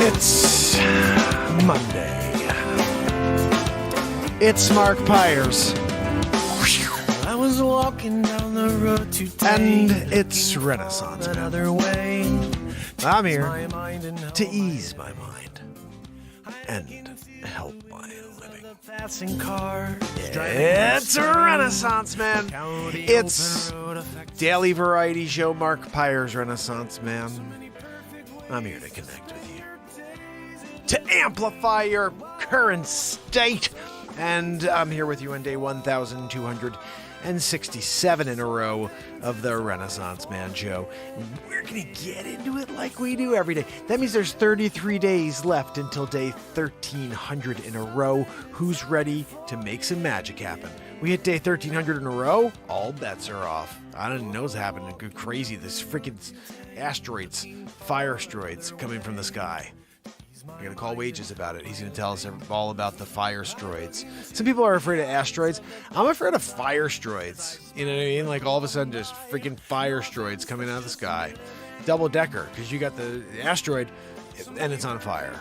It's Monday. It's Mark Pires. I was walking down the road to And it's Renaissance Man. I'm here to ease my mind and help my living. It's Renaissance Man. It's daily variety show Mark Pires Renaissance Man. I'm here to connect with you, to amplify your current state. And I'm here with you on day 1,267 in a row of the Renaissance Man show. We're going to get into it like we do every day. That means there's 33 days left until day 1,300 in a row. Who's ready to make some magic happen? We hit day 1,300 in a row, all bets are off. I didn't know what's happening. Go crazy. This freaking asteroids, fire asteroids coming from the sky. I'm going to call Wages about it. He's going to tell us all about the fire asteroids. Some people are afraid of asteroids. I'm afraid of fire asteroids. You know what I mean? Like all of a sudden just freaking fire asteroids coming out of the sky. Double decker, because you got the asteroid and it's on fire.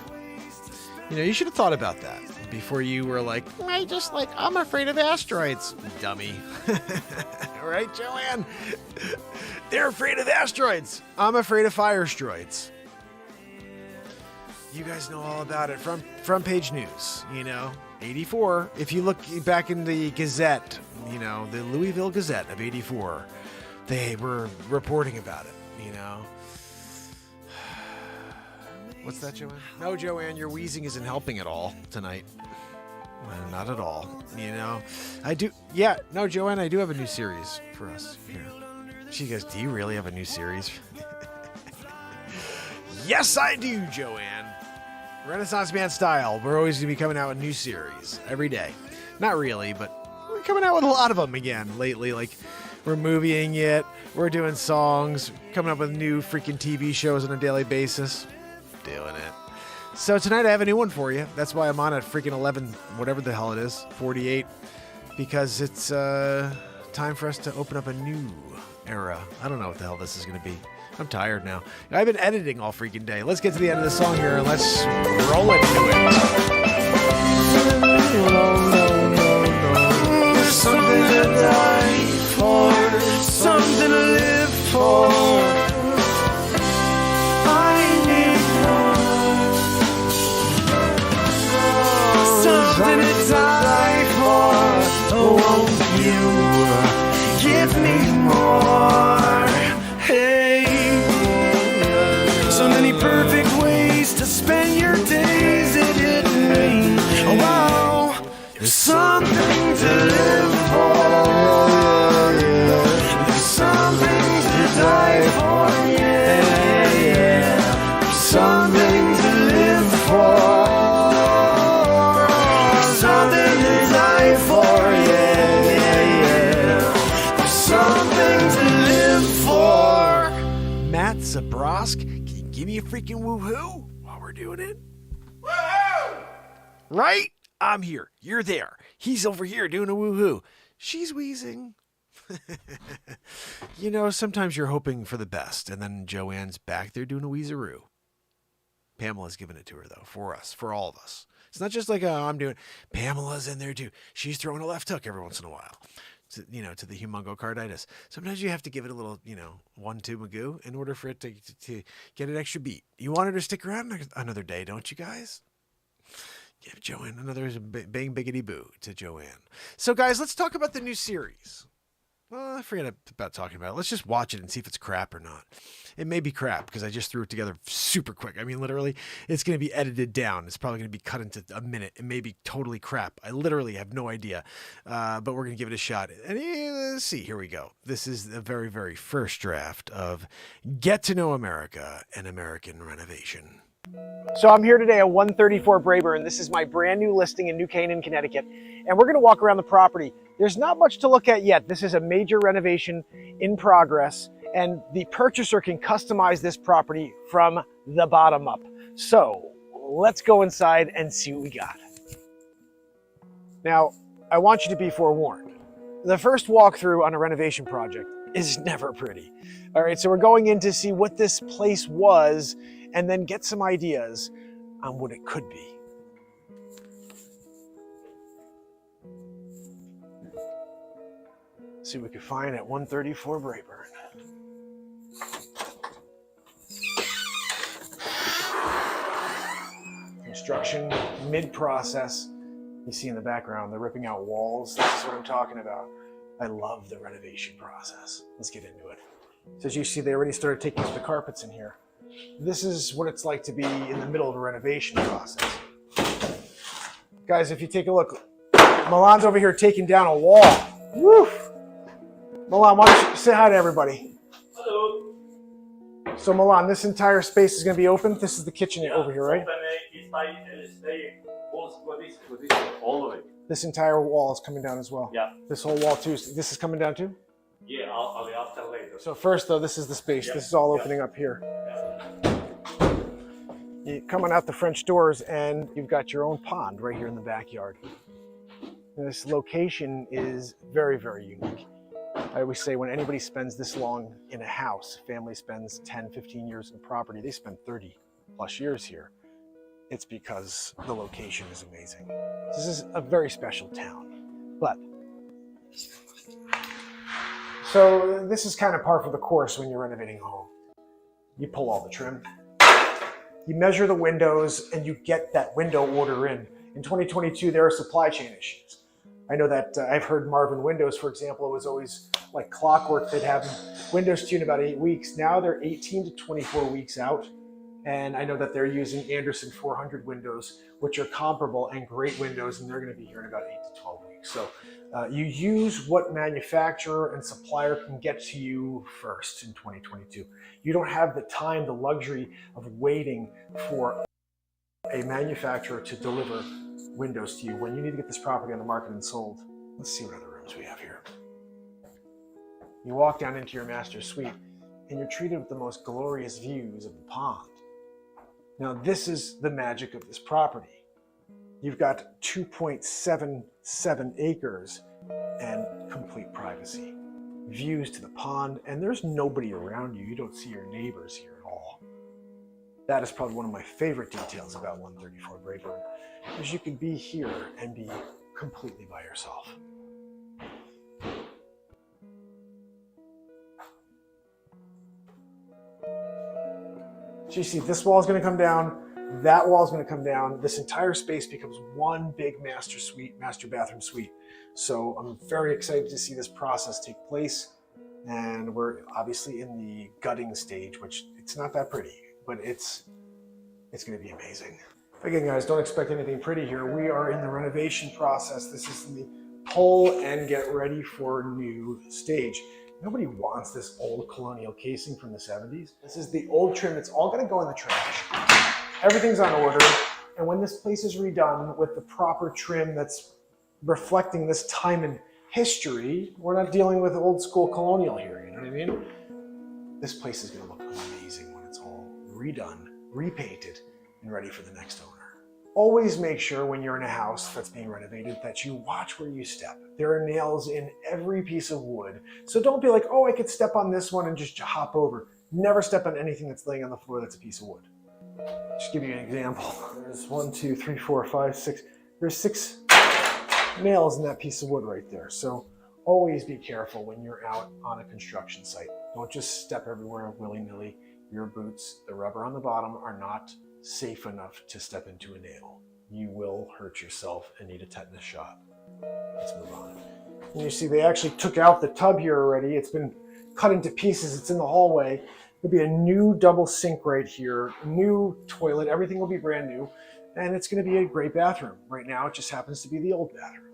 You know, you should have thought about that before you were like, I'm afraid of asteroids. Dummy. Right, Joanne? They're afraid of asteroids. I'm afraid of fire asteroids. You guys know all about it from front page news, you know, 84. If you look back in the Gazette, you know, the Louisville Gazette of 84, they were reporting about it, you know. What's that, Joanne? No, Joanne, your wheezing isn't helping at all tonight. Well, not at all, you know. No, Joanne, I do have a new series for us here. She goes, do you really have a new series? Yes, I do, Joanne. Renaissance Man style. We're always going to be coming out with new series every day. Not really, but we're coming out with a lot of them again lately. Like, we're movieing it. We're doing songs. Coming up with new freaking TV shows on a daily basis. Doing it. So tonight I have a new one for you. That's why I'm on at freaking 11, whatever the hell it is, 48. Because it's time for us to open up a new era. I don't know what the hell this is going to be. I'm tired now. I've been editing all freaking day. Let's get to the end of the song here and let's roll into it. There's something to die for, something to live for. I need more, something to die for. Won't you give me more? Hey. So many perfect ways to spend your days, it didn't rain. Oh wow, there's something to live for. There's something to die for, yeah. There's something to live for. Something to die for, yeah. There's something to live for. Matt Zabrosk, give me a freaking woohoo while we're doing it. Woohoo! Right? I'm here. You're there. He's over here doing a woohoo. She's wheezing. You know, sometimes you're hoping for the best, and then Joanne's back there doing a wheezeroo. Pamela's giving it to her, though, for us, for all of us. It's not just like, I'm doing it. Pamela's in there, too. She's throwing a left hook every once in a while. To the humongocarditis. Sometimes you have to give it a little, 1-2 magoo in order for it to get an extra beat. You want her to stick around another day, don't you guys? Give Joanne another bang biggity boo to Joanne. So guys, let's talk about the new series. Well, I forget about talking about it. Let's just watch it and see if it's crap or not. It may be crap because I just threw it together super quick. I mean, literally, it's going to be edited down. It's probably going to be cut into a minute. It may be totally crap. I literally have no idea. But we're going to give it a shot. And let's see. Here we go. This is the very, very first draft of Get to Know America and American Renovation. So I'm here today at 134 Brayburn. This is my brand new listing in New Canaan, Connecticut. And we're going to walk around the property. There's not much to look at yet. This is a major renovation in progress, and the purchaser can customize this property from the bottom up. So let's go inside and see what we got. Now, I want you to be forewarned. The first walkthrough on a renovation project is never pretty. All right, so we're going in to see what this place was and then get some ideas on what it could be. See what we can find at 134 Brayburn. Construction mid-process. You see in the background, they're ripping out walls. This is what I'm talking about. I love the renovation process. Let's get into it. So as you see, they already started taking the carpets in here. This is what it's like to be in the middle of a renovation process. Guys, if you take a look, Milan's over here taking down a wall. Woo! Milan, why don't you say hi to everybody? Hello. So Milan, this entire space is going to be open. This is the kitchen over here, right? All the way. This entire wall is coming down as well. Yeah. This whole wall too. This is coming down too? Yeah, I'll be after later. So first though, this is the space. Yeah. This is all opening up here. You're coming out the French doors and you've got your own pond right here in the backyard. And this location is very, very unique. I always say when anybody spends this long in a house, family spends 10, 15 years in a property, they spend 30 plus years here. It's because the location is amazing. This is a very special town, but so this is kind of par for the course when you're renovating a home. You pull all the trim, you measure the windows, and you get that window order in. In 2022, there are supply chain issues. I know that I've heard Marvin Windows, for example, it was always like clockwork. They'd have windows to in about 8 weeks. Now they're 18 to 24 weeks out. And I know that they're using Anderson 400 windows, which are comparable and great windows, and they're going to be here in about 8 to 12 weeks. So you use what manufacturer and supplier can get to you first in 2022. You don't have the time, the luxury of waiting for a manufacturer to deliver windows to you when you need to get this property on the market and sold. Let's see what other rooms we have here. You walk down into your master suite and you're treated with the most glorious views of the pond. Now this is the magic of this property. You've got 2.77 acres and complete privacy. Views to the pond, and there's nobody around you. You don't see your neighbors here at all. That is probably one of my favorite details about 134 Brayburn, is you can be here and be completely by yourself. So you see, this wall is going to come down, that wall is going to come down. This entire space becomes one big master suite, master bathroom suite. So I'm very excited to see this process take place. And we're obviously in the gutting stage, which it's not that pretty, but it's going to be amazing. Again, guys, don't expect anything pretty here. We are in the renovation process. This is the pull and get ready for new stage. Nobody wants this old colonial casing from the 70s. This is the old trim. It's all going to go in the trash. Everything's on order. And when this place is redone with the proper trim that's reflecting this time in history, we're not dealing with old school colonial here, you know what I mean? This place is going to look amazing when it's all redone, repainted, and ready for the next owner. Always make sure when you're in a house that's being renovated that you watch where you step. There are nails in every piece of wood. So don't be like, oh, I could step on this one and just hop over. Never step on anything that's laying on the floor that's a piece of wood. Just give you an example. There's 1, 2, 3, 4, 5, 6. There's 6 nails in that piece of wood right there. So always be careful when you're out on a construction site. Don't just step everywhere willy-nilly. Your boots, the rubber on the bottom, are not safe enough to step into a nail. You will hurt yourself and need a tetanus shot. Let's move on. And you see they actually took out the tub here already. It's been cut into pieces. It's in the hallway. There'll be a new double sink right here, new toilet. Everything will be brand new. And it's going to be a great bathroom. Right now, it just happens to be the old bathroom.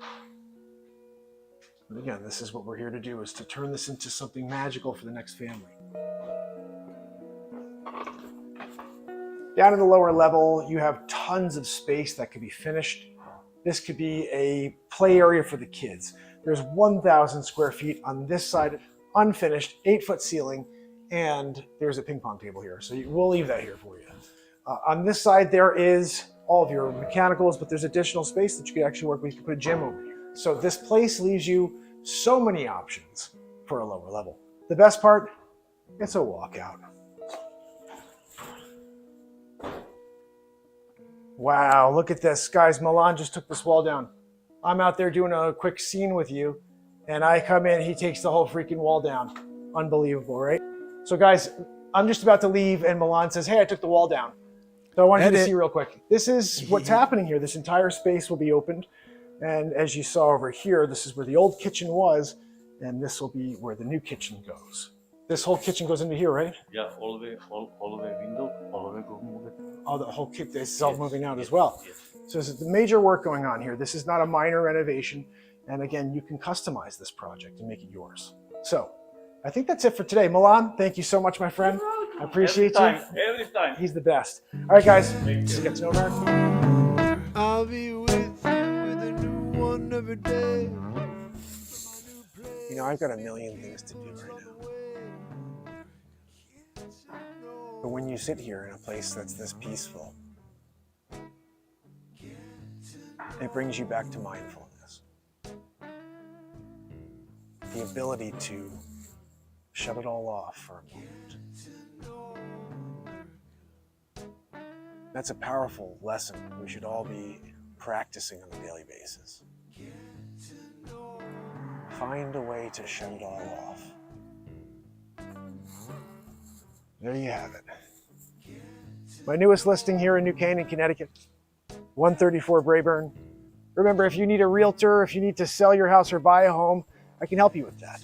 But again, this is what we're here to do, is to turn this into something magical for the next family. Down at the lower level, you have tons of space that could be finished. This could be a play area for the kids. There's 1,000 square feet on this side, unfinished, 8-foot ceiling, and there's a ping pong table here. So we'll leave that here for you. On this side, there is all of your mechanicals, but there's additional space that you could actually work with. You could put a gym over here. So this place leaves you so many options for a lower level. The best part, it's a walkout. Wow, look at this. Guys, Milan just took this wall down. I'm out there doing a quick scene with you, and I come in, he takes the whole freaking wall down. Unbelievable, right? So guys, I'm just about to leave, and Milan says, hey, I took the wall down. So I want you to see real quick. This is what's happening here. This entire space will be opened. And as you saw over here, this is where the old kitchen was, and this will be where the new kitchen goes. This whole kitchen goes into here, right? Yeah, all the way window, all the way moving. Oh, the whole kit, this is all moving out as well. Yes. So there's the major work going on here. This is not a minor renovation. And again, you can customize this project and make it yours. So I think that's it for today. Milan, thank you so much, my friend. I appreciate you. Every time. He's the best. All right, guys, let's get to know America. I'll be with you with a new one every day. You know, I've got a million things to do right now. But when you sit here in a place that's this peaceful, it brings you back to mindfulness. The ability to shut it all off for a moment. That's a powerful lesson we should all be practicing on a daily basis. Find a way to shut it all off. There you have it. My newest listing here in New Canaan, Connecticut, 134 Brayburn. Remember, if you need a realtor, if you need to sell your house or buy a home, I can help you with that.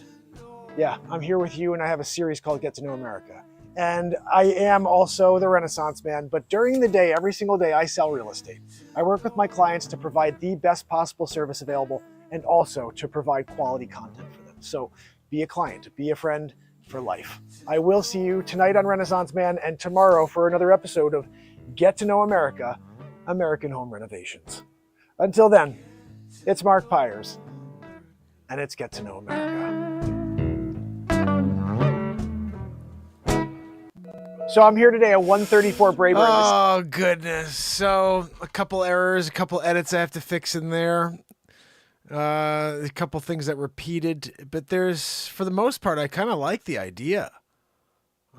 Yeah, I'm here with you, and I have a series called Get to Know America. And I am also the Renaissance Man, but during the day, every single day, I sell real estate. I work with my clients to provide the best possible service available and also to provide quality content for them. So be a client, be a friend for life. I will see you tonight on Renaissance Man and tomorrow for another episode of Get to Know America, American Home Renovations. Until then, it's Mark Pires, and it's Get to Know America. So I'm here today at 134 Brayburn. Oh, goodness. So a couple errors, a couple edits I have to fix in there. A couple things that repeated, but there's, for the most part, I kind of like the idea.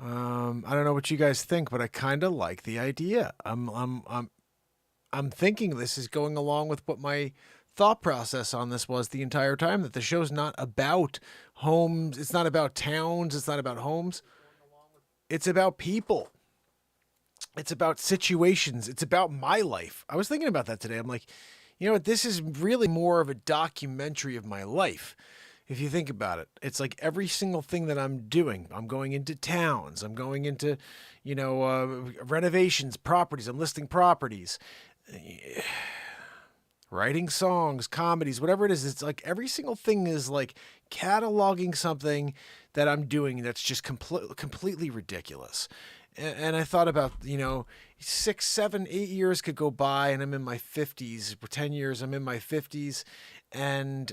I don't know what you guys think, but I kind of like the idea. I'm thinking this is going along with what my thought process on this was the entire time, that the show's not about homes. It's not about towns. It's not about homes. It's about people. It's about situations. It's about my life. I was thinking about that today. I'm like, you know what? This is really more of a documentary of my life. If you think about it, it's like every single thing that I'm doing. I'm going into towns. I'm going into, renovations, properties. I'm listing properties, writing songs, comedies, whatever it is. It's like every single thing is like cataloging something that I'm doing that's just completely ridiculous. And I thought about, 6, 7, 8 years could go by and I'm in my 50s. For 10 years, I'm in my 50s. And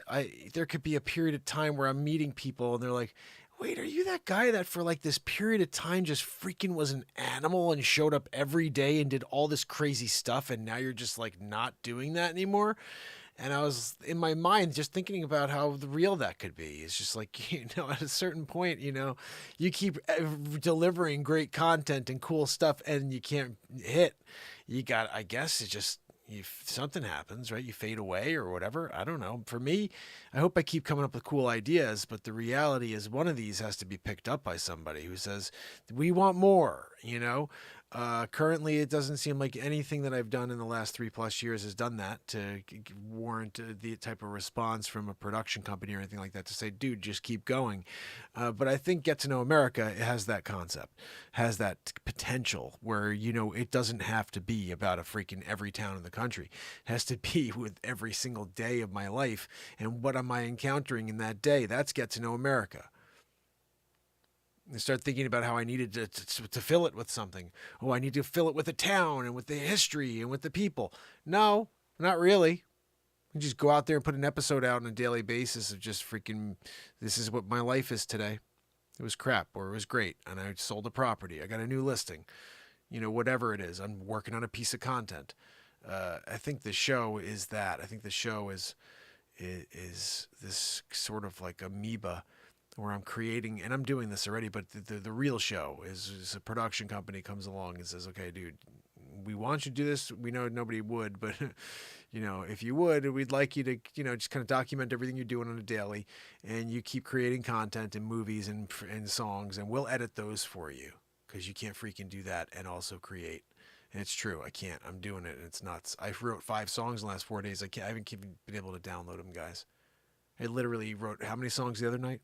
there could be a period of time where I'm meeting people and they're like, wait, are you that guy that for like this period of time just freaking was an animal and showed up every day and did all this crazy stuff and now you're just like not doing that anymore? And I was in my mind just thinking about how real that could be. It's just like, at a certain point, you keep delivering great content and cool stuff and you can't hit. I guess it's just, something happens, right? You fade away or whatever. I don't know. For me, I hope I keep coming up with cool ideas, but the reality is one of these has to be picked up by somebody who says, we want more, Currently, it doesn't seem like anything that I've done in the last 3+ years has done that to warrant the type of response from a production company or anything like that to say, dude, just keep going. But I think Get to Know America has that concept, has that potential where, it doesn't have to be about a freaking every town in the country. It has to be with every single day of my life. And what am I encountering in that day? That's Get to Know America. And start thinking about how I needed to fill it with something. Oh, I need to fill it with a town and with the history and with the people. No, not really. You just go out there and put an episode out on a daily basis of just freaking, this is what my life is today. It was crap or it was great. And I sold a property. I got a new listing. Whatever it is. I'm working on a piece of content. I think the show is that. I think the show is this sort of like amoeba where I'm creating, and I'm doing this already, but the real show is a production company comes along and says, okay, dude, we want you to do this. We know nobody would, but if you would, we'd like you to, just kind of document everything you're doing on a daily, and you keep creating content and movies and songs, and we'll edit those for you, because you can't freaking do that and also create. And it's true, I can't. I'm doing it, and it's nuts. I wrote 5 songs in the last 4 days. I haven't been able to download them, guys. I literally wrote how many songs the other night?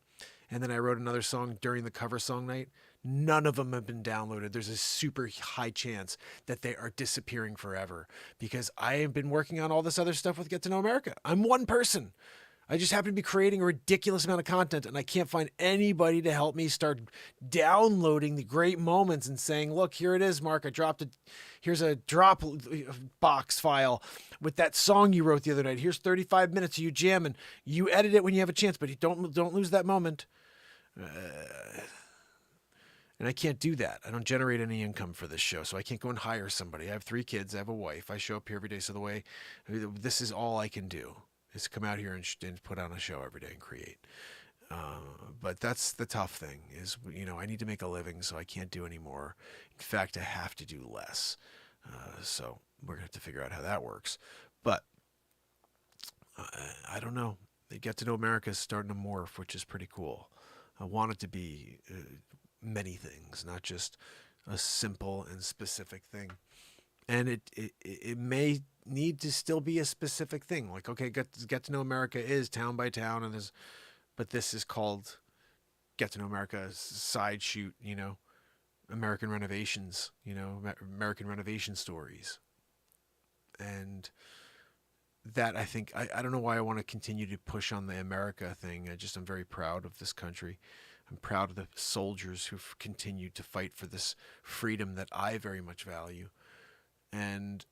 And then I wrote another song during the cover song night. None of them have been downloaded. There's a super high chance that they are disappearing forever, because I have been working on all this other stuff with Get to Know America. I'm one person. I just happen to be creating a ridiculous amount of content, and I can't find anybody to help me start downloading the great moments and saying, look, here it is, Mark. Here's a drop box file with that song you wrote the other night. Here's 35 minutes of you jamming. You edit it when you have a chance, but don't lose that moment. And I can't do that. I don't generate any income for this show, so I can't go and hire somebody. I have 3 kids. I have a wife. I show up here every day. So this is all I can do, is come out here and put on a show every day and create. But that's the tough thing is, I need to make a living, so I can't do any more. In fact, I have to do less. So we're going to have to figure out how that works. But I don't know. They Get to Know America is starting to morph, which is pretty cool. I want it to be many things, not just a simple and specific thing. And it may need to still be a specific thing. Like, okay, Get to Know America is town by town, but this is called Get to Know America side shoot, American renovations, American renovation stories. And that, I think, I don't know why I want to continue to push on the America thing. I'm very proud of this country. I'm proud of the soldiers who've continued to fight for this freedom that I very much value. And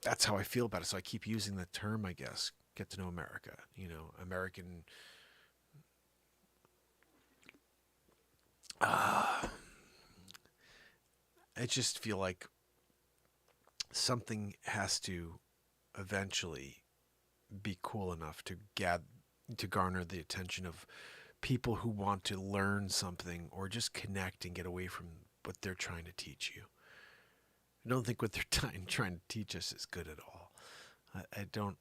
that's how I feel about it. So I keep using the term, I guess, Get to Know America, American. I just feel like something has to eventually be cool enough to garner the attention of people who want to learn something or just connect and get away from what they're trying to teach you. I don't think what they're trying to teach us is good at all. I don't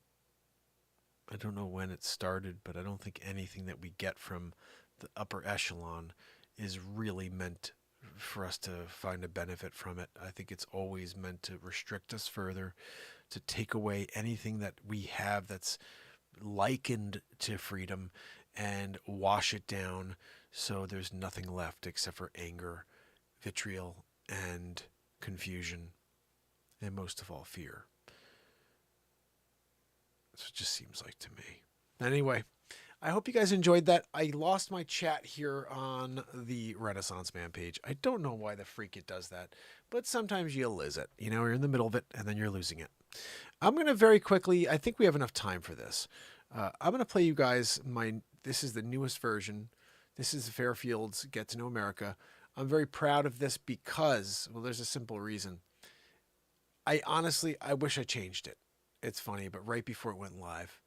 know when it started, but I don't think anything that we get from the upper echelon is really meant for us to find a benefit from it. I think it's always meant to restrict us further, to take away anything that we have that's likened to freedom and wash it down so there's nothing left except for anger, vitriol, and confusion, and most of all, fear. That's what it just seems like to me. Anyway, I hope you guys enjoyed that. I lost my chat here on the Renaissance Man page. I don't know why the freak it does that, but sometimes you lose it. You're in the middle of it, and then you're losing it. I'm going to very quickly, I think we have enough time for this. I'm going to play you guys this is the newest version. This is Fairfield's Get to Know America. I'm very proud of this because, well, there's a simple reason. I wish I changed it. It's funny, but right before it went live,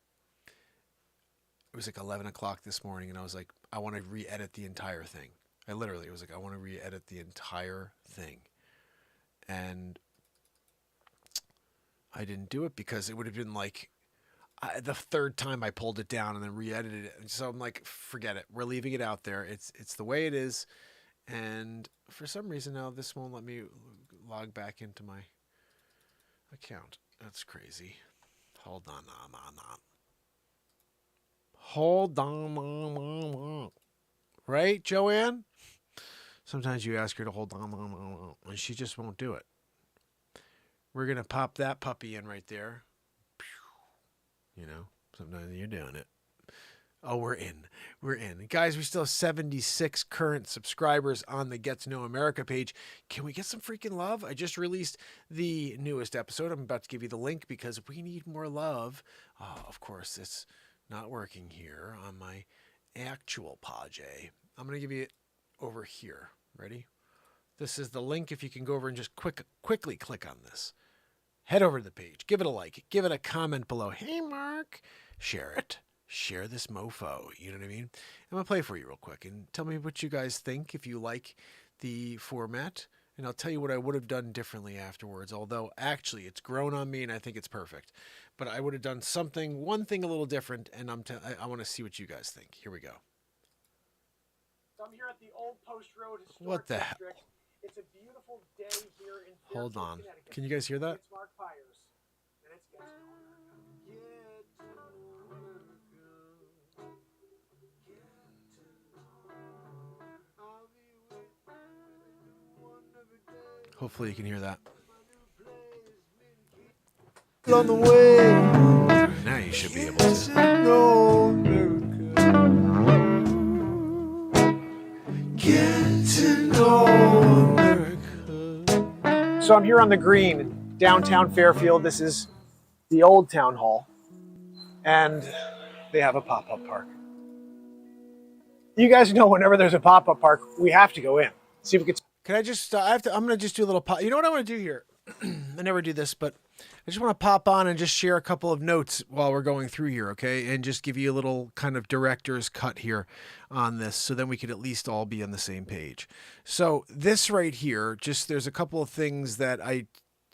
it was like 11 o'clock this morning, and I was like, I want to re-edit the entire thing. I want to re-edit the entire thing. And I didn't do it because it would have been like the 3rd time I pulled it down and then re-edited it. And so I'm like, forget it. We're leaving it out there. It's the way it is. And for some reason now this won't let me log back into my account. That's crazy. Hold on. Hold on. Right, Joanne? Sometimes you ask her to hold on, and she just won't do it. We're going to pop that puppy in right there. Sometimes you're doing it. Oh, we're in. Guys, we still have 76 current subscribers on the Get to Know America page. Can we get some freaking love? I just released the newest episode. I'm about to give you the link because we need more love. Oh, of course, it's not working here on my actual page. I'm going to give you it over here. Ready? This is the link. If you can go over and just quickly click on this. Head over to the page. Give it a like. Give it a comment below. Hey, Mark. Share it. share this mofo. You know what I mean? I'm gonna play for you real quick and tell me what you guys think, if you like the format. And I'll tell you what I would have done differently afterwards. Although actually, it's grown on me, and I think it's perfect. But I would have done one thing a little different, and I want to see what you guys think. Here we go. So I'm here at the Old Post Road Historic What the District. It's a beautiful day here in Hold Fairfield, on. Connecticut. Can you guys hear that? It's Mark Pires, and it's Get to Know America. Hopefully, you can hear that. On the way. Now you should be able to. Know America. Get to know America. So I'm here on the green, downtown Fairfield. This is the old town hall, and they have a pop-up park. You guys know whenever there's a pop-up park, we have to go in. See if we can. Can I just? I'm gonna just do a little pop. You know what I want to do here? I never do this, but I just want to pop on and just share a couple of notes while we're going through here, okay? And just give you a little kind of director's cut here on this, so then we could at least all be on the same page. So this right here, just there's a couple of things that I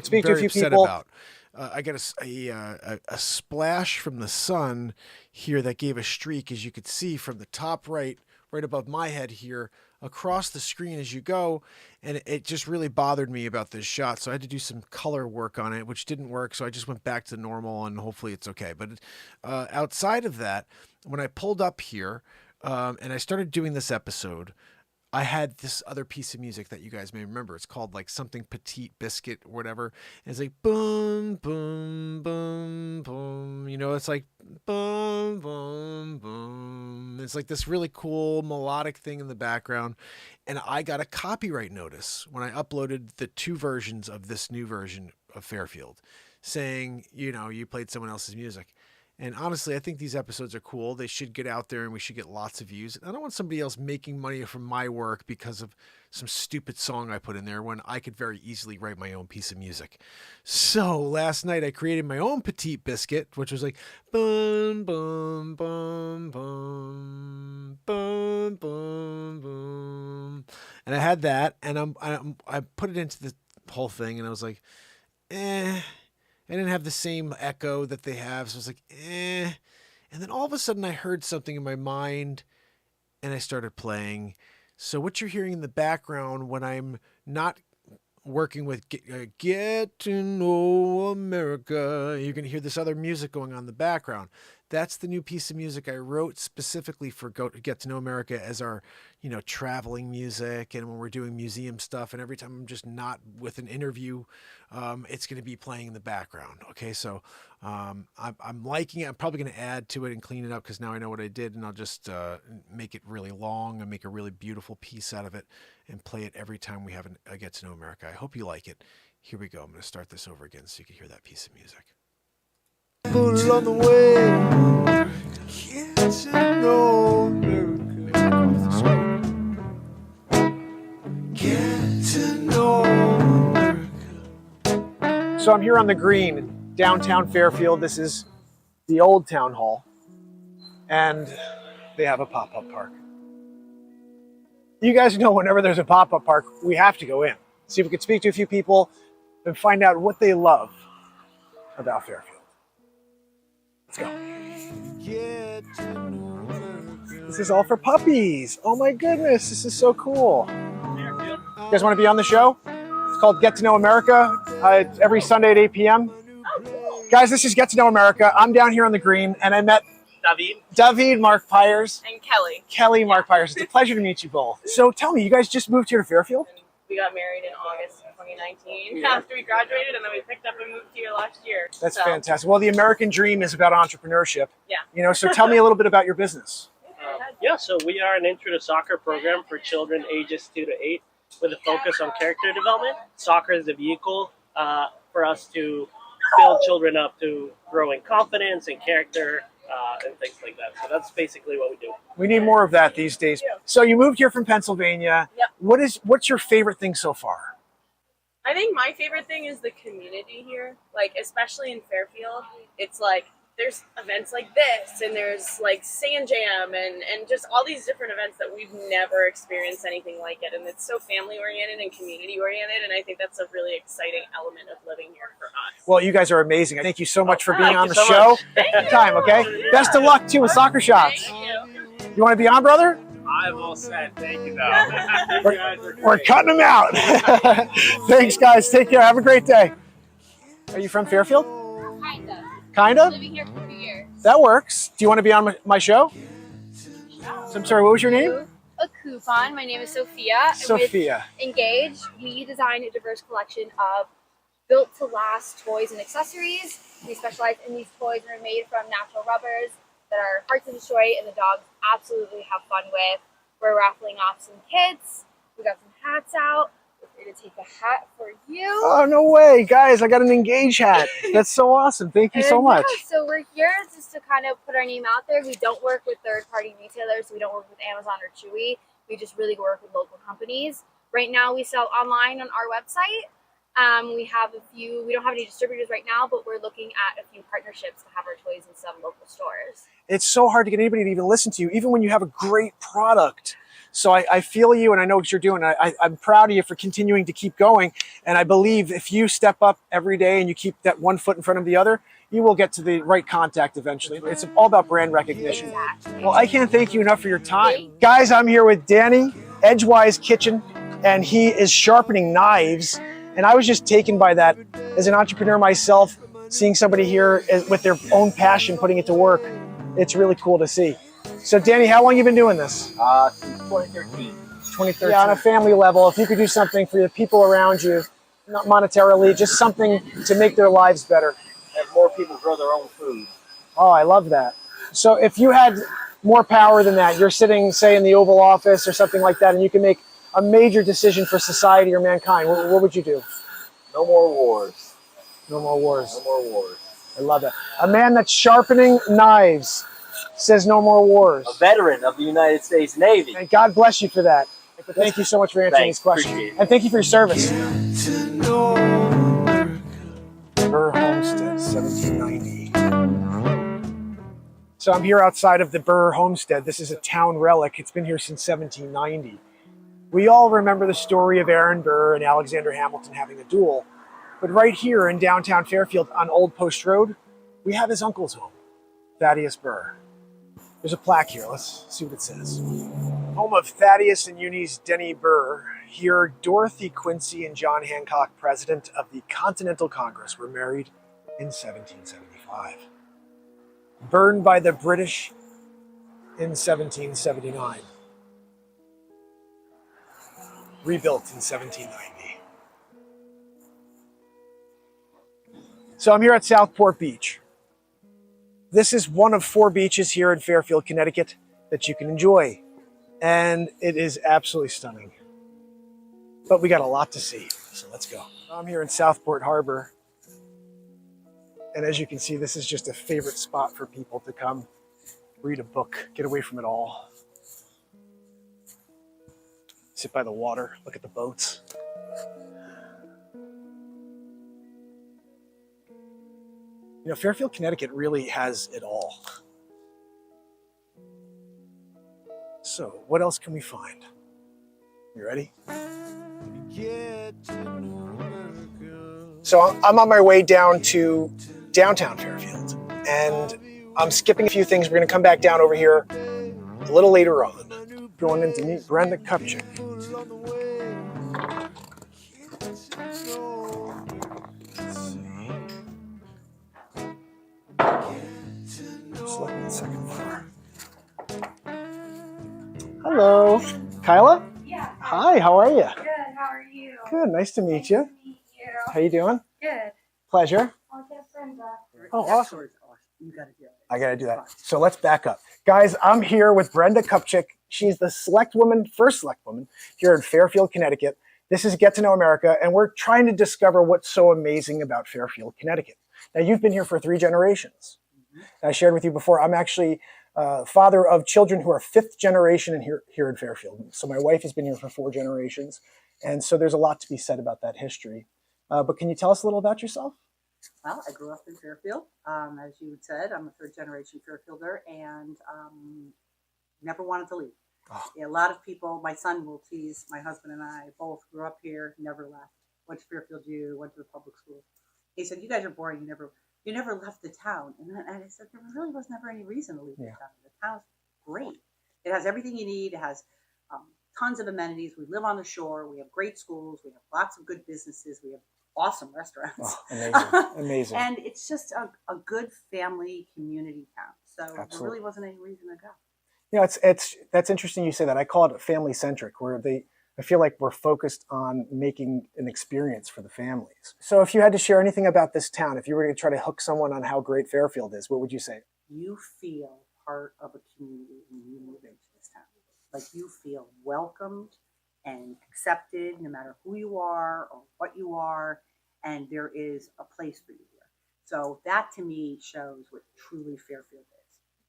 Speak to a very few upset people. about. I got a splash from the sun here that gave a streak, as you could see from the top right above my head here, across the screen as you go, and it just really bothered me about this shot, so I had to do some color work on it, which didn't work, so I just went back to normal, and hopefully it's okay. But outside of that, when I pulled up here and I started doing this episode, I had this other piece of music that you guys may remember. It's called like something Petite Biscuit or whatever. And it's like boom, boom, boom, boom. You know, it's like boom, boom, boom. It's like this really cool melodic thing in the background. And I got a copyright notice when I uploaded the 2 versions of this new version of Fairfield saying, you know, you played someone else's music. And honestly, I think these episodes are cool. They should get out there and we should get lots of views. I don't want somebody else making money from my work because of some stupid song I put in there when I could very easily write my own piece of music. So last night I created my own Petite Biscuit, which was like boom, boom, boom, boom, boom, boom, boom. And I had that, and I put it into the whole thing, and I was like, I didn't have the same echo that they have, so I was like, And then all of a sudden I heard something in my mind, and I started playing. So what you're hearing in the background when I'm not working with Get to Know America, you're going to hear this other music going on in the background. That's the new piece of music I wrote specifically for Get to Know America as our, you know, traveling music, and when we're doing museum stuff, and every time I'm just not with an interview, it's going to be playing in the background. Okay, so I'm liking it. I'm probably going to add to it and clean it up because now I know what I did, and I'll just make it really long and make a really beautiful piece out of it and play it every time we have a Get to Know America. I hope you like it. Here we go. I'm going to start this over again so you can hear that piece of music. People on the way. Get to know America. Get to know America. So I'm here on the green, downtown Fairfield. This is the old town hall, and they have a pop-up park. You guys know whenever there's a pop-up park, we have to go in. See if we can speak to a few people and find out what they love about Fairfield. Let's go. Get to know America. This is all for puppies. Oh my goodness, this is so cool. You guys want to be on the show? It's called Get to Know America. It's every Sunday at 8 p.m. Guys, this is Get to Know America. I'm down here on the green, and I met David, Mark Pires. And Kelly. Kelly, Mark Pires. It's a pleasure to meet you both. So tell me, you guys just moved here to Fairfield? We got married in August 2019 after we graduated, and then we picked up and moved here last year. That's fantastic. Well, the American dream is about entrepreneurship. Yeah. You know, so tell me a little bit about your business. Yeah, so we are an intro to soccer program for children ages 2 to 8 with a focus on character development. Soccer is the vehicle for us to build children up to grow in confidence and character and things like that. So that's basically what we do. We need more of that these days. So you moved here from Pennsylvania. Yep. What's your favorite thing so far? I think my favorite thing is the community here. Like, especially in Fairfield, it's like there's events like this, and there's like Sand Jam, and just all these different events that we've never experienced anything like it. And it's so family oriented and community oriented. And I think that's a really exciting element of living here for us. Well, you guys are amazing. Thank you so much for being on the so show. much. Time, okay? Best of luck too with soccer shots. Thank you. You want to be on, brother? I'm all set. Thank you, though. We're cutting them out. Thanks, guys. Take care. Have a great day. Are you from Fairfield? Kinda. Kinda? Living here for 2 years. That works. Do you want to be on my show? So, I'm sorry, what was your name? A coupon. My name is Sophia. And Sophia. with Engage, we design a diverse collection of built-to-last toys and accessories. We specialize in these toys and are made from natural rubbers that are hard to destroy and the dogs absolutely have fun with. We're raffling off some kits. We got some hats out. We're going to take a hat for you. Oh, no way. Guys, I got an Engage hat. That's so awesome. Thank you so much. Yeah, so we're here just to kind of put our name out there. We don't work with third-party retailers. We don't work with Amazon or Chewy. We just really work with local companies. Right now, we sell online on our website. We have a few, we don't have any distributors right now, but we're looking at a few partnerships to have our toys in some local stores. It's so hard to get anybody to even listen to you, even when you have a great product. So I feel you, and I know what you're doing. I'm proud of you for continuing to keep going. And I believe if you step up every day and you keep that one foot in front of the other, you will get to the right contact eventually. It's all about brand recognition. Exactly. Well, I can't thank you enough for your time. Guys, I'm here with Danny, Edgewise Kitchen, and he is sharpening knives. And I was just taken by that as an entrepreneur myself, seeing somebody here with their own passion, putting it to work. It's really cool to see. So Danny, how long have you been doing this? Since 2013. 2013. Yeah, on a family level, if you could do something for the people around you, not monetarily, just something to make their lives better. Have more people grow their own food. Oh, I love that. So if you had more power than that, you're sitting, say, in the Oval Office or something like that, and you can make a major decision for society or mankind, what would you do? No more wars. No more wars. No more wars. I love that. A man that's sharpening knives says no more wars. A veteran of the United States Navy. And God bless you for that. Thank you so much for answering these questions. Appreciate it. And thank you for your service. To know Burr Homestead, 1790. So I'm here outside of the Burr Homestead. This is a town relic. It's been here since 1790. We all remember the story of Aaron Burr and Alexander Hamilton having a duel. But right here in downtown Fairfield on Old Post Road, we have his uncle's home, Thaddeus Burr. There's a plaque here. Let's see what it says. Home of Thaddeus and Eunice Denny Burr. Here, Dorothy Quincy and John Hancock, president of the Continental Congress, were married in 1775. Burned by the British in 1779. Rebuilt in 1790. So I'm here at Southport Beach. This is one of 4 beaches here in Fairfield, Connecticut that you can enjoy. And it is absolutely stunning. But we got a lot to see, so let's go. I'm here in Southport Harbor. And as you can see, this is just a favorite spot for people to come read a book, get away from it all. Sit by the water, look at the boats. You know, Fairfield, Connecticut really has it all. So, what else can we find? You ready? So, I'm on my way down to downtown Fairfield, and I'm skipping a few things. We're going to come back down over here a little later on. Going in to meet Brenda Kupchik. Selecting the second floor. Hello, Kyla? Yeah. Hi, how are you? Good. How are you? Good, nice to meet you. Nice to meet you. How you doing? Good. Pleasure. I'll get Brenda. Oh, awesome. I gotta do that. So let's back up. Guys, I'm here with Brenda Kupchik. She's the first select woman here in Fairfield, Connecticut. This is Get to Know America, and we're trying to discover what's so amazing about Fairfield, Connecticut. Now, you've been here for 3 generations. I shared with you before, I'm actually father of children who are 5th generation here in Fairfield. So my wife has been here for 4 generations. And so there's a lot to be said about that history. But can you tell us a little about yourself? Well, I grew up in Fairfield. As you said, I'm a third generation Fairfielder and never wanted to leave. Oh. Yeah, a lot of people, my son will tease, my husband and I both grew up here, never left. Went to Fairfield U, went to the public school. He said, "You guys are boring. You never left the town." And I said, "There really was never any reason to leave the town. The town's great. It has everything you need. It has tons of amenities. We live on the shore. We have great schools. We have lots of good businesses. We have awesome restaurants. Oh, amazing, amazing. And it's just a good family community town. So Absolutely. there really wasn't any reason to go." Yeah, that's interesting you say that. I call it family centric, where I feel like we're focused on making an experience for the families. So if you had to share anything about this town, if you were going to try to hook someone on how great Fairfield is, what would you say? You feel part of a community when you move into this town. Like you feel welcomed and accepted no matter who you are or what you are, and there is a place for you here. So that to me shows what truly Fairfield is.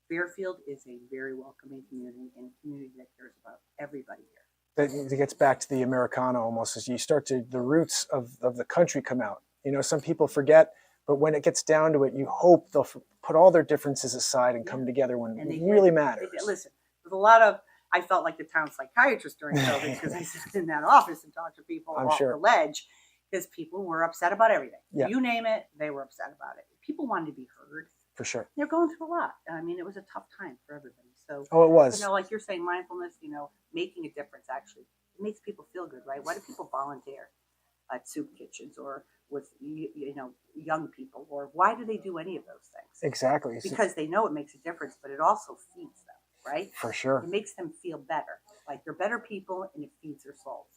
Fairfield is a very welcoming community and a community that cares about everybody here. It gets back to the Americana almost, as you start to, the roots of the country come out. You know, some people forget, but when it gets down to it, you hope they'll put all their differences aside and come together when it really matters. Listen, there's a lot of, I felt like the town psychiatrist during COVID because I sat in that office and talked to people off the ledge because people were upset about everything. Yeah. You name it, they were upset about it. People wanted to be heard. For sure. They're going through a lot. I mean, it was a tough time for everybody. So, it was. You know, like you're saying, mindfulness, you know, making a difference actually, it makes people feel good, right? Why do people volunteer at soup kitchens or with, you know, young people? Or why do they do any of those things? Exactly. Because they know it makes a difference, but it also feeds them, right? For sure. It makes them feel better. Like they're better people and it feeds their souls.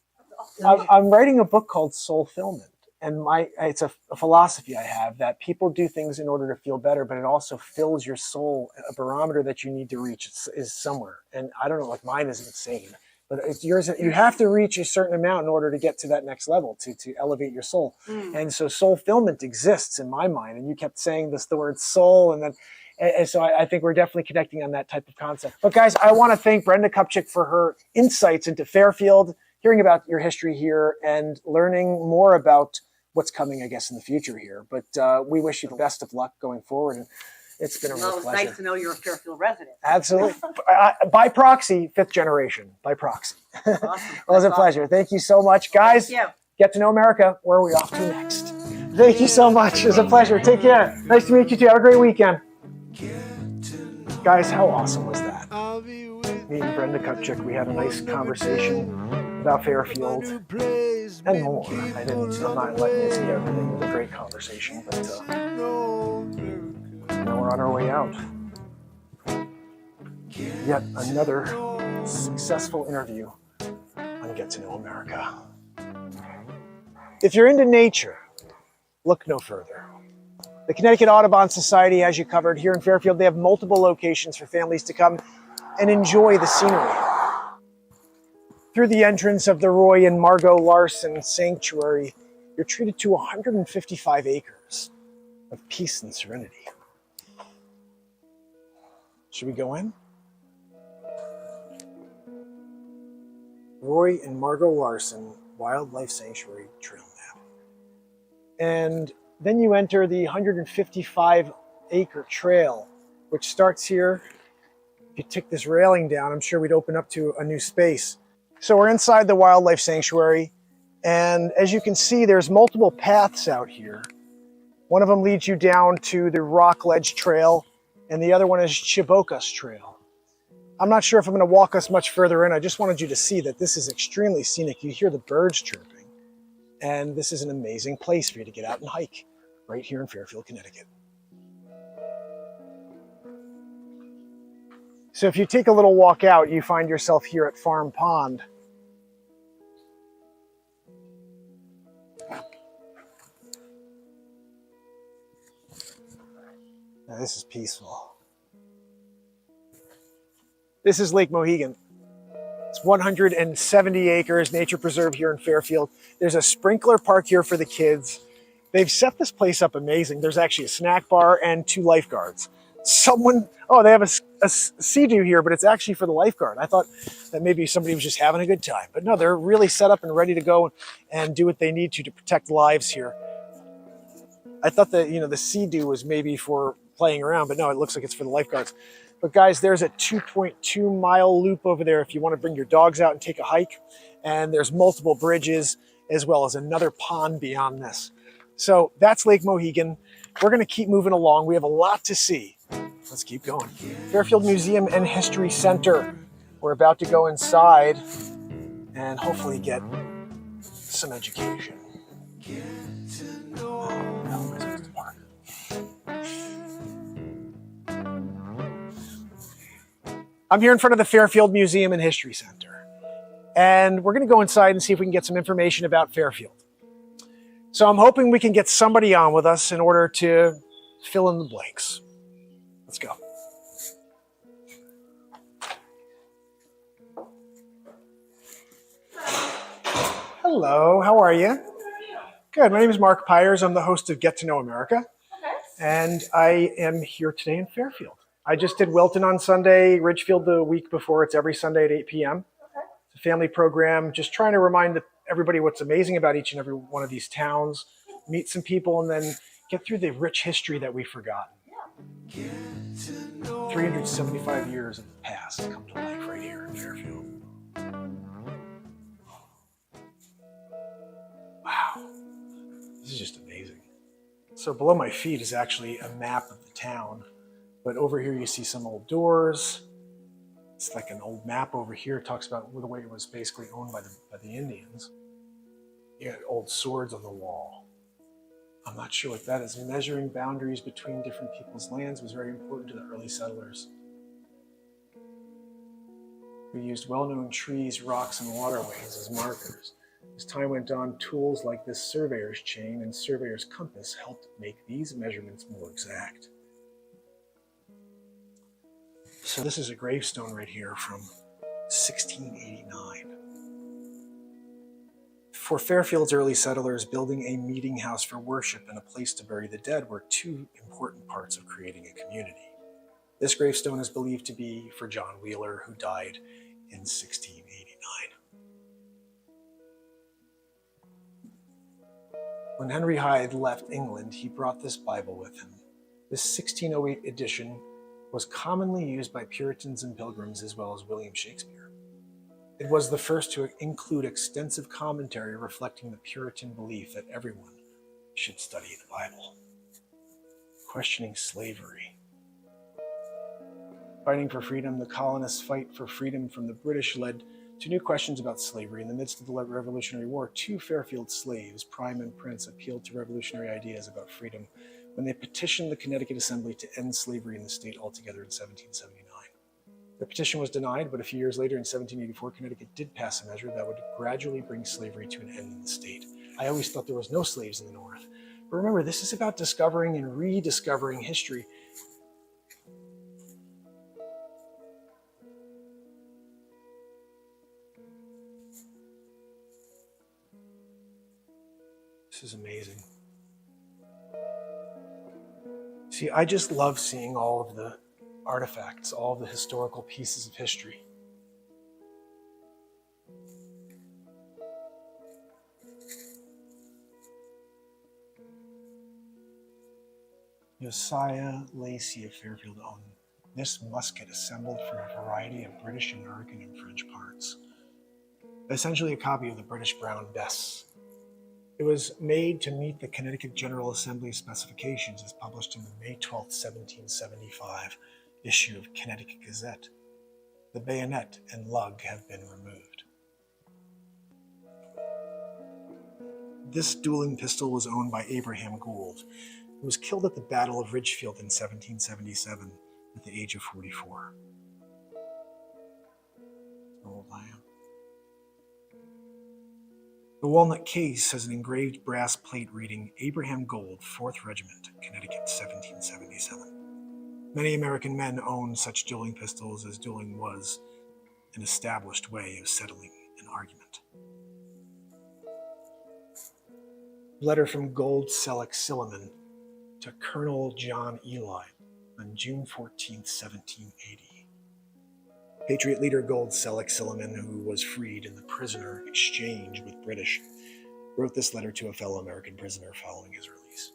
I'm writing a book called Soulfillment. And it's a philosophy I have that people do things in order to feel better, but it also fills your soul. A barometer that you need to reach is somewhere. And I don't know, like mine is insane, but it's yours. You have to reach a certain amount in order to get to that next level, to elevate your soul. And so soulfillment exists in my mind. And you kept saying the word soul, and so I think we're definitely connecting on that type of concept. But guys, I want to thank Brenda Kupchik for her insights into Fairfield, hearing about your history here and learning more about what's coming, I guess, in the future here. But we wish you the best of luck going forward. And it's been a real pleasure. It's nice to know you're a Fairfield resident. Absolutely. By proxy, 5th generation, by proxy. Awesome. Well, it was a pleasure. Thank you so much. Guys, Get to Know America. Where are we off to next? Thank you so much. It was a pleasure. Take care. Nice to meet you too. Have a great weekend. Guys, how awesome was that? Me and Brenda Kupchik, we had a nice conversation about Fairfield and more. I'm not letting you see everything. It was a great conversation, but now we're on our way out. Yet another successful interview on Get to Know America. If you're into nature, look no further. The Connecticut Audubon Society has you covered. Here in Fairfield, they have multiple locations for families to come and enjoy the scenery. Through the entrance of the Roy and Margot Larson Sanctuary, you're treated to 155 acres of peace and serenity. Should we go in? Roy and Margot Larson Wildlife Sanctuary Trail Map. And then you enter the 155-acre trail, which starts here. If you take this railing down, I'm sure we'd open up to a new space. So we're inside the Wildlife Sanctuary, and as you can see, there's multiple paths out here. One of them leads you down to the Rock Ledge Trail, and the other one is Chibokas Trail. I'm not sure if I'm going to walk us much further in. I just wanted you to see that this is extremely scenic. You hear the birds chirping, and this is an amazing place for you to get out and hike right here in Fairfield, Connecticut. So if you take a little walk out, you find yourself here at Farm Pond. Now this is peaceful. This is Lake Mohegan. It's 170 acres, nature preserve here in Fairfield. There's a sprinkler park here for the kids. They've set this place up amazing. There's actually a snack bar and 2 lifeguards. They have a sea-doo here, but it's actually for the lifeguard. I thought that maybe somebody was just having a good time. But no, they're really set up and ready to go and do what they need to protect lives here. I thought that, the sea-doo was maybe for playing around, but no, it looks like it's for the lifeguards. But guys, there's a 2.2 mile loop over there if you want to bring your dogs out and take a hike. And there's multiple bridges as well as another pond beyond this. So that's Lake Mohegan. We're going to keep moving along. We have a lot to see. Let's keep going. Fairfield Museum and History Center. We're about to go inside and hopefully get some education. I'm here in front of the Fairfield Museum and History Center, and we're going to go inside and see if we can get some information about Fairfield. So I'm hoping we can get somebody on with us in order to fill in the blanks. Let's go. Hello, how are you? Good, my name is Mark Pires. I'm the host of Get to Know America, and I am here today in Fairfield. I just did Wilton on Sunday, Ridgefield the week before. It's every Sunday at 8 p.m. It's a family program, just trying to remind everybody what's amazing about each and every one of these towns, meet some people, and then get through the rich history that we've forgotten. 375 years of the past come to life right here in Fairfield. Wow, this is just amazing. So below my feet is actually a map of the town. But over here you see some old doors. It's like an old map over here. It talks about the way it was basically owned by the Indians. You got old swords on the wall. I'm not sure what that is. Measuring boundaries between different people's lands was very important to the early settlers. We used well-known trees, rocks, and waterways as markers. As time went on, tools like this surveyor's chain and surveyor's compass helped make these measurements more exact. So this is a gravestone right here from 1689. For Fairfield's early settlers, building a meeting house for worship and a place to bury the dead were two important parts of creating a community. This gravestone is believed to be for John Wheeler, who died in 1689. When Henry Hyde left England, he brought this Bible with him. This 1608 edition was commonly used by Puritans and Pilgrims as well as William Shakespeare. It was the first to include extensive commentary reflecting the Puritan belief that everyone should study the Bible. Questioning slavery. Fighting for freedom, the colonists' fight for freedom from the British led to new questions about slavery. In the midst of the Revolutionary War, two Fairfield slaves, Prime and Prince, appealed to revolutionary ideas about freedom when they petitioned the Connecticut Assembly to end slavery in the state altogether in 1779. Their petition was denied, but a few years later in 1784, Connecticut did pass a measure that would gradually bring slavery to an end in the state. I always thought there was no slaves in the North. But remember, this is about discovering and rediscovering history. This is amazing. See, I just love seeing all of the artifacts, all of the historical pieces of history. Josiah Lacey of Fairfield owned this musket assembled from a variety of British, American, and French parts. Essentially a copy of the British Brown Bess. It was made to meet the Connecticut General Assembly specifications as published in the May 12, 1775 issue of Connecticut Gazette. The bayonet and lug have been removed. This dueling pistol was owned by Abraham Gould, who was killed at the Battle of Ridgefield in 1777 at the age of 44. How old I am. The walnut case has an engraved brass plate reading Abraham Gould, 4th Regiment, Connecticut, 1777. Many American men owned such dueling pistols, as dueling was an established way of settling an argument. Letter from Gould Selleck Silliman to Colonel John Ely on June 14, 1780. Patriot leader Gould Selleck Silliman, who was freed in the prisoner exchange with British, wrote this letter to a fellow American prisoner following his release.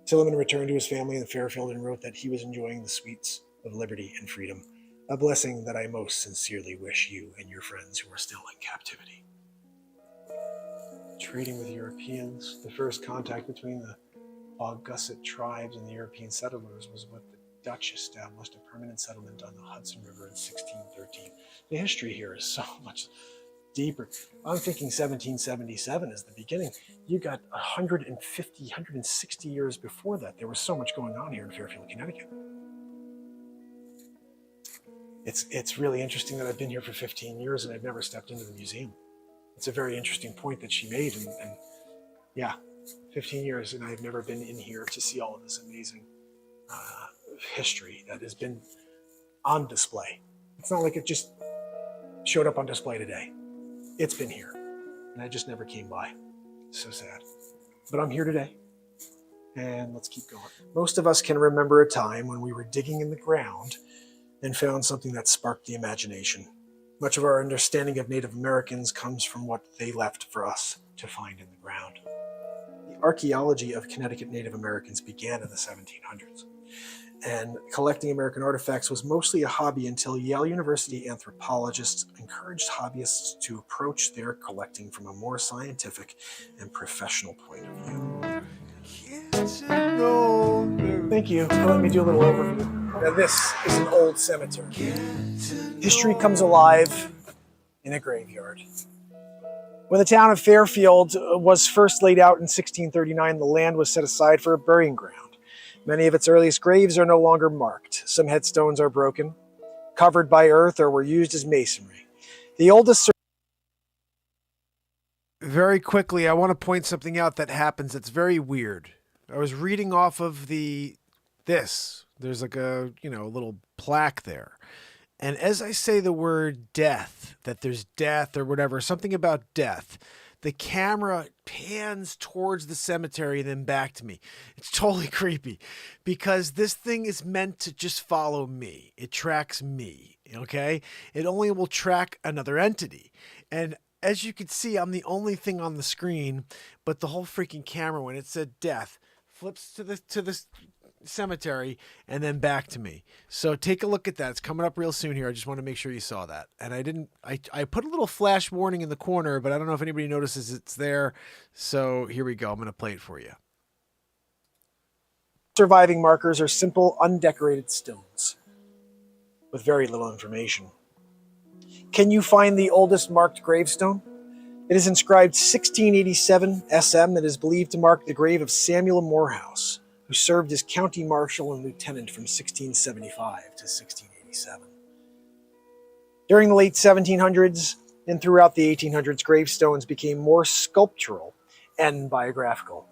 Silliman returned to his family in Fairfield and wrote that he was enjoying the sweets of liberty and freedom, a blessing that I most sincerely wish you and your friends who are still in captivity. Trading with Europeans, the first contact between the Augussit tribes and the European settlers was what the Dutch established a permanent settlement on the Hudson River in 1613. The history here is so much deeper. I'm thinking 1777 is the beginning. You got 150, 160 years before that. There was so much going on here in Fairfield, Connecticut. It's really interesting that I've been here for 15 years and I've never stepped into the museum. It's a very interesting point that she made. And yeah, 15 years and I've never been in here to see all of this amazing history that has been on display. It's not like it just showed up on display today. It's been here and I just never came by. So sad. But I'm here today and let's keep going. Most of us can remember a time when we were digging in the ground and found something that sparked the imagination. Much of our understanding of Native Americans comes from what they left for us to find in the ground. The archaeology of Connecticut Native Americans began in the 1700s, and collecting American artifacts was mostly a hobby until Yale University anthropologists encouraged hobbyists to approach their collecting from a more scientific and professional point of view. Thank you for letting me do a little overview. Now this is an old cemetery. History comes alive in a graveyard. When the town of Fairfield was first laid out in 1639, the land was set aside for a burying ground. Many of its earliest graves are no longer marked. Some headstones are broken, covered by earth, or were used as masonry. The oldest... Very quickly, I want to point something out that happens that's very weird. I was reading off of this. There's like a, little plaque there. And as I say the word death, that there's death or whatever, something about death, the camera pans towards the cemetery and then back to me. It's totally creepy because this thing is meant to just follow me. It tracks me, okay? It only will track another entity. And as you can see, I'm the only thing on the screen, but the whole freaking camera, when it said death, flips to the cemetery and then back to me. So take a look at that. It's coming up real soon here. I just want to make sure you saw that. And I put a little flash warning in the corner, but I don't know if anybody notices it's there. So here we go. I'm going to play it for you. Surviving markers are simple, undecorated stones with very little information. Can you find the oldest marked gravestone? It is inscribed 1687 SM and is believed to mark the grave of Samuel Morehouse, who served as county marshal and lieutenant from 1675 to 1687. During the late 1700s and throughout the 1800s, gravestones became more sculptural and biographical.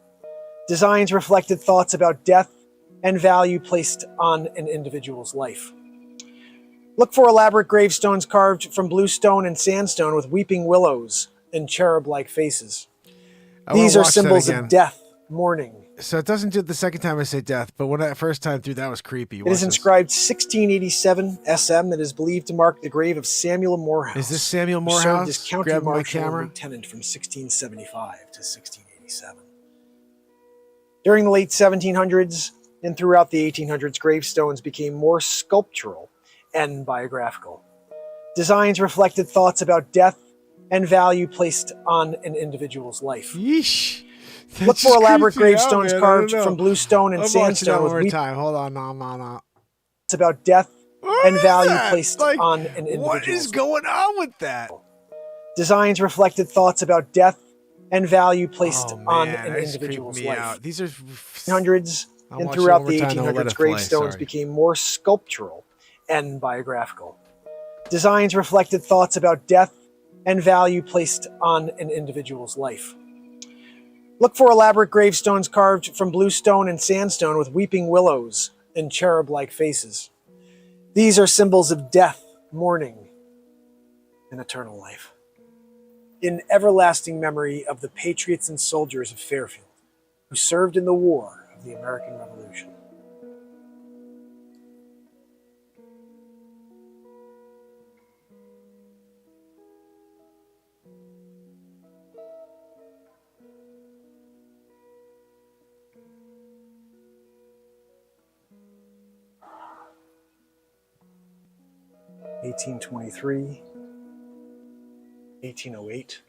Designs reflected thoughts about death and value placed on an individual's life. Look for elaborate gravestones carved from bluestone and sandstone with weeping willows and cherub-like faces. These are symbols of death, mourning. So it doesn't do it the second time I say death, but when I first time through, that was creepy. It is inscribed 1687 SM and is believed to mark the grave of Samuel Morehouse. Is this Samuel Morehouse? Who served as county Grab my marshal and camera. lieutenant from 1675 to 1687. During the late 1700s and throughout the 1800s, gravestones became more sculptural and biographical. Designs reflected thoughts about death and value placed on an individual's life. Yeesh. Look for elaborate gravestones carved from bluestone and sandstone with time. Hold on, no. It's about death and value placed on an individual's What is going on with that? Designs reflected thoughts about death and value placed on an that's individual's creeping me life. out. These are Hundreds I'll and watch it throughout one the more time, then we'll let 1800s, it play. gravestones Sorry. became more sculptural and biographical. Designs reflected thoughts about death and value placed on an individual's life. Look for elaborate gravestones carved from bluestone and sandstone with weeping willows and cherub-like faces. These are symbols of death, mourning, and eternal life. In everlasting memory of the patriots and soldiers of Fairfield who served in the war of the American Revolution. 1823, 1808.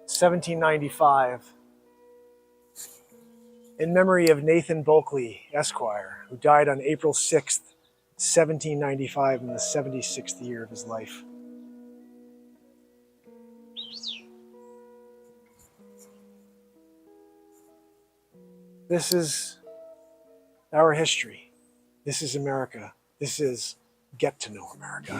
$1795, in memory of Nathan Bulkley, Esquire, who died on April 6th, 1795, in the 76th year of his life. This is our history. This is America. This is Get to Know America.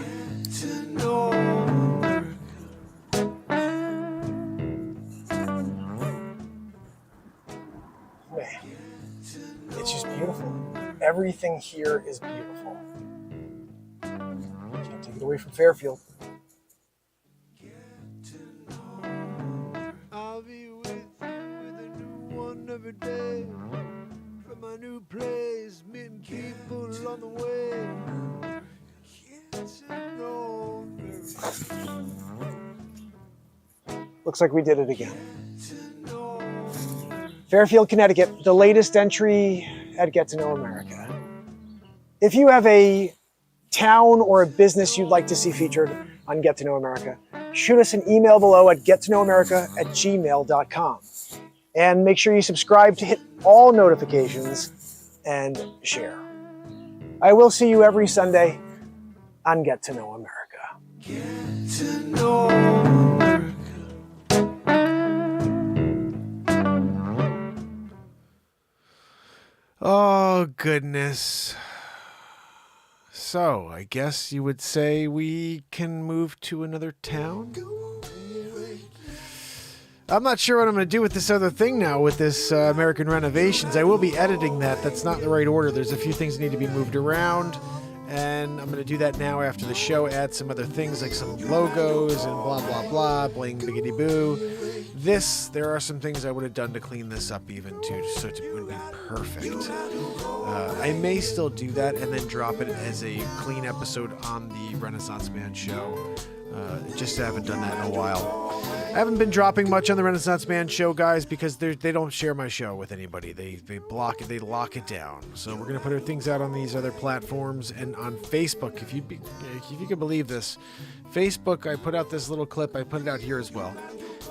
Man, it's just beautiful. Everything here is beautiful. Can't take it away from Fairfield. I'll be with you with a new one every day. From my new place, meeting people on the way. Get to know Looks like we did it again. Fairfield, Connecticut, the latest entry at Get to Know America. If you have a town or a business you'd like to see featured on Get to Know America, shoot us an email below at getknowamerica@gmail.com. And make sure you subscribe to hit all notifications and share. I will see you every Sunday on Get to Know America. Get to know America. Oh, goodness. So, I guess you would say we can move to another town? I'm not sure what I'm going to do with this other thing now, with this American Renovations. I will be editing that. That's not in the right order. There's a few things that need to be moved around, and I'm going to do that now after the show, add some other things like some logos and blah, blah, blah, bling, biggity boo. There are some things I would have done to clean this up even too, so it would be perfect. I may still do that and then drop it as a clean episode on the Renaissance Man show. Just haven't done that in a while. I haven't been dropping much on the Renaissance Man show, guys, because they don't share my show with anybody. They block it, they lock it down. So we're gonna put our things out on these other platforms and on Facebook. If you can believe this, Facebook, I put out this little clip. I put it out here as well,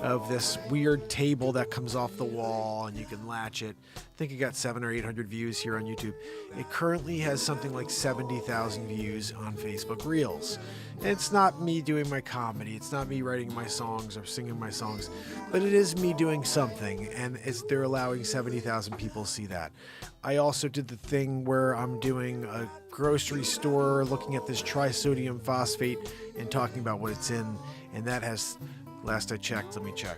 of this weird table that comes off the wall and you can latch it. I think it got 700 or 800 views here on YouTube. It currently has something like 70,000 views on Facebook Reels. It's not me doing my comedy. It's not me writing my songs or singing my songs, but it is me doing something, and they're allowing 70,000 people to see that. I also did the thing where I'm doing a grocery store looking at this trisodium phosphate and talking about what it's in, and that has, last I checked, let me check,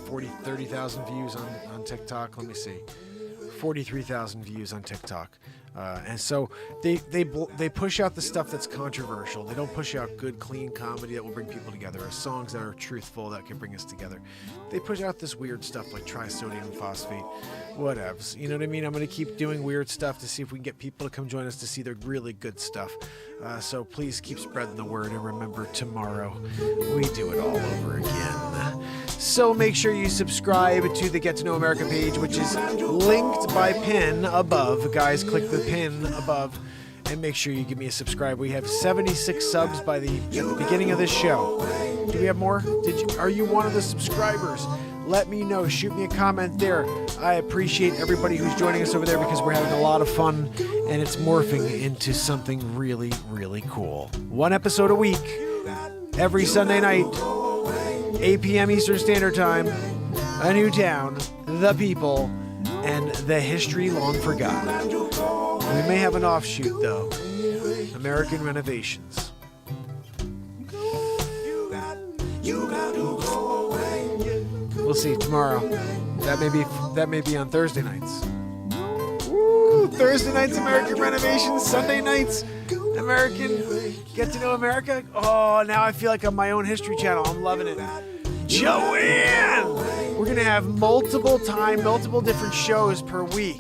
30,000 views on TikTok. Let me see, 43,000 views on TikTok. And so they push out the stuff that's controversial. They don't push out good, clean comedy that will bring people together, or songs that are truthful that can bring us together. They push out this weird stuff like trisodium phosphate, whatevs. You know what I mean? I'm going to keep doing weird stuff to see if we can get people to come join us to see the really good stuff. So please keep spreading the word, and remember, tomorrow we do it all over again. So make sure you subscribe to the Get to Know America page, which is linked by pin above. Guys, click the pin above and make sure you give me a subscribe. We have 76 subs at the beginning of this show. Do we have more? Are you one of the subscribers? Let me know. Shoot me a comment there. I appreciate everybody who's joining us over there, because we're having a lot of fun and it's morphing into something really, really cool. One episode a week, every Sunday night, 8 p.m. Eastern Standard Time. A new town, the people, and the history long forgotten. We may have an offshoot, though. American Renovations. We'll see tomorrow. That may be on Thursday nights. Woo! Thursday nights, American Renovations. Sunday nights, American Get to Know America. Oh, now I feel like I'm my own history channel. I'm loving it. Joanne! We're going to have multiple different shows per week.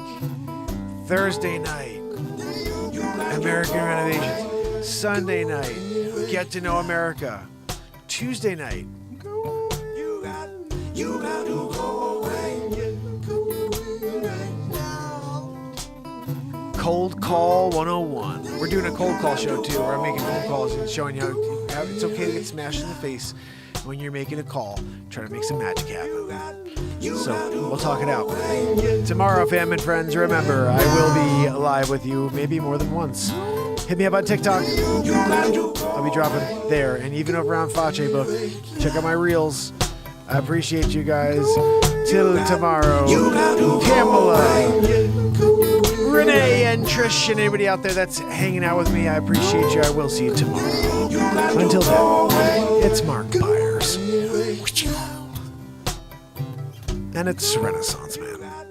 Thursday night, American Renovations. Sunday night, Get to Know America. Tuesday night, Cold Call 101. We're doing a cold call show too, where I'm making phone calls and showing you how it's okay to get smashed in the face when you're making a call. Try to make some magic happen. So we'll talk it out. Tomorrow, fam and friends, remember, I will be live with you maybe more than once. Hit me up on TikTok. I'll be dropping there, and even over on Fache Book. Check out my reels. I appreciate you guys. Till tomorrow, Pamela, Renee, and Trish, and anybody out there that's hanging out with me, I appreciate you. I will see you tomorrow. Until then, it's Mark Pires. And it's Renaissance Man. I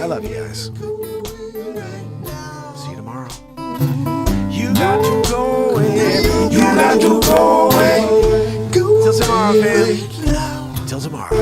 love you guys. See you tomorrow. You got to go away. You got to go away. Till tomorrow, fam. Till tomorrow.